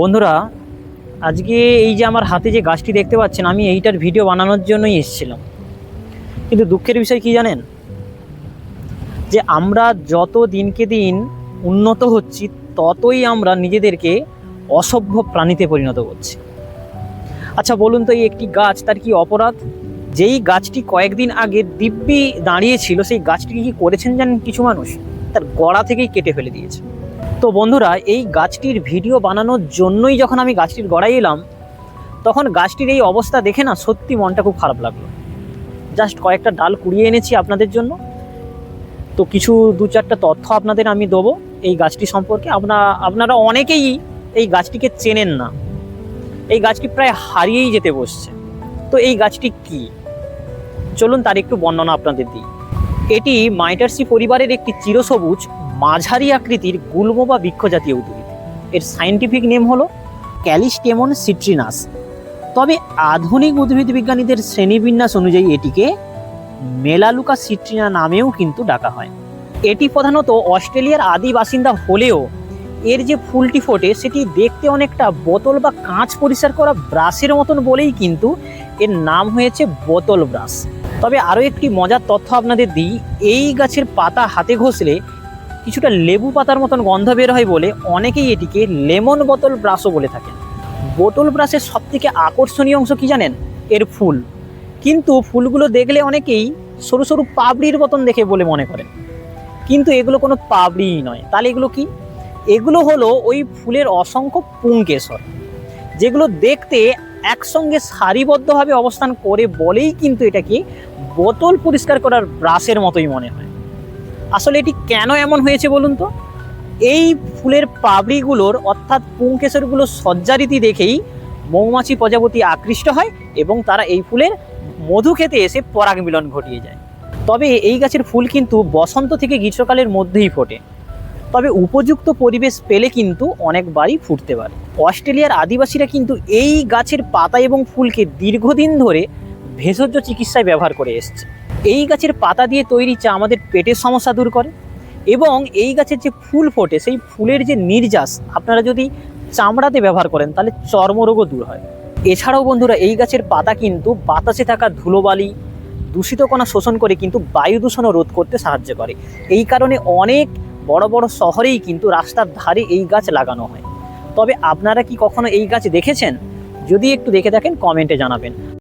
বন্ধুরা, আজকে এই যে আমার হাতে যে গাছটি দেখতে পাচ্ছেন, আমি এইটার ভিডিও বানানোর জন্যই এসেছিলাম। কিন্তু দুঃখের বিষয় কি জানেন, যে আমরা যত দিনকে দিন উন্নত হচ্ছি, ততই আমরা নিজেদেরকে অসভ্য প্রাণীতে পরিণত করছি। আচ্ছা বলুন তো, এই একটি গাছ, তার কি অপরাধ? যেই গাছটি কয়েকদিন আগে দিব্যি দাঁড়িয়েছিল, সেই গাছটিকে কি করেছেন জানেন কিছু মানুষ? তার গোড়া থেকেই কেটে ফেলে দিয়েছে। তো বন্ধুরা, এই গাছটির ভিডিও বানানোর জন্যই যখন আমি গাছটির গোড়ায় এলাম, তখন গাছটির এই অবস্থা দেখে না সত্যি মনটা খুব খারাপ লাগলো। জাস্ট কয়েকটা ডাল কুড়িয়ে এনেছি আপনাদের জন্য। তো কিছু দু চারটা তথ্য আপনাদের আমি দেবো এই গাছটি সম্পর্কে। আপনারা অনেকেই এই গাছটিকে চেনেন না। এই গাছটি প্রায় হারিয়েই যেতে বসছে। তো এই গাছটি কি, চলুন তার একটু বর্ণনা আপনাদের দিই। এটি মাইটার্সি পরিবারের একটি চিরসবুজ মাঝারি আকৃতির গুল্ম বা বৃক্ষ জাতীয় উদ্ভিদ। এর সায়েন্টিফিক নেম হলো ক্যালিস্টেমন সিট্রিনাস। তবে আধুনিক উদ্ভিদ বিজ্ঞানীদের শ্রেণীবিন্যাস অনুযায়ী এটিকে মেলালুকা সিট্রিনা নামেও কিন্তু ডাকা হয়। এটি প্রধানত অস্ট্রেলিয়ার আদি বাসিন্দা হলেও এর যে ফুলটি ফোটে সেটি দেখতে অনেকটা বোতল বা কাঁচ পরিষ্কার করা ব্রাশের মতন বলেই কিন্তু এর নাম হয়েছে বোতল ব্রাশ। তবে আরও একটি মজার তথ্য আপনাদের দিই, এই গাছের পাতা হাতে ঘষলে কিছুটা লেবু পাতার মতন গন্ধ বের হয় বলে অনেকেই এটিকে লেমন বোতল ব্রাশও বলে থাকেন। বোতল ব্রাশের সবথেকে আকর্ষণীয় অংশ কি জানেন? এর ফুল। কিন্তু ফুলগুলো দেখলে অনেকেই সরু সরু পাবড়ির মতন দেখে বলে মনে করেন, কিন্তু এগুলো কোনো পাবড়িই নয়। তাহলে এগুলো কি? এগুলো হলো ওই ফুলের অসংখ্য পুংকেশর, যেগুলো দেখতে একসঙ্গে সারিবদ্ধভাবে অবস্থান করে বলেই কিন্তু এটাকে বোতল পরিষ্কার করার ব্রাশের মতোই মনে হয়। আসলে এটি কেন এমন হয়েছে বলুন তো? এই ফুলের পাবড়িগুলোর অর্থাৎ পুংকেশরগুলোর সজ্জারীতি দেখেই মৌমাছি প্রজাপতি আকৃষ্ট হয় এবং তারা এই ফুলের মধু খেতে এসে পরাগ মিলন ঘটিয়ে যায়। তবে এই গাছের ফুল কিন্তু বসন্ত থেকে গ্রীষ্মকালের মধ্যেই ফোটে। তবে উপযুক্ত পরিবেশ পেলে কিন্তু অনেকবারই ফুটতে পারে। অস্ট্রেলিয়ার আদিবাসীরা কিন্তু এই গাছের পাতা এবং ফুলকে দীর্ঘদিন ধরে ভেষজ চিকিৎসায় ব্যবহার করে এসছে। এই গাছের পাতা দিয়ে তৈরি চা আমাদের পেটের সমস্যা দূর করে, এবং এই গাছের যে ফুল ফোটে সেই ফুলের যে নির্যাস আপনারা যদি চামড়াতে ব্যবহার করেন তাহলে চর্মরোগও দূর হয়। এছাড়াও বন্ধুরা, এই গাছের পাতা কিন্তু বাতাসে থাকা ধুলোবালি, দূষিত কণা শোষণ করে কিন্তু বায়ু দূষণও রোধ করতে সাহায্য করে। এই কারণে অনেক বড় বড় শহরেই কিন্তু রাস্তার ধারে এই গাছ লাগানো হয়। তবে আপনারা কি কখনো এই গাছ দেখেছেন? যদি একটু দেখে থাকেন কমেন্টে জানাবেন।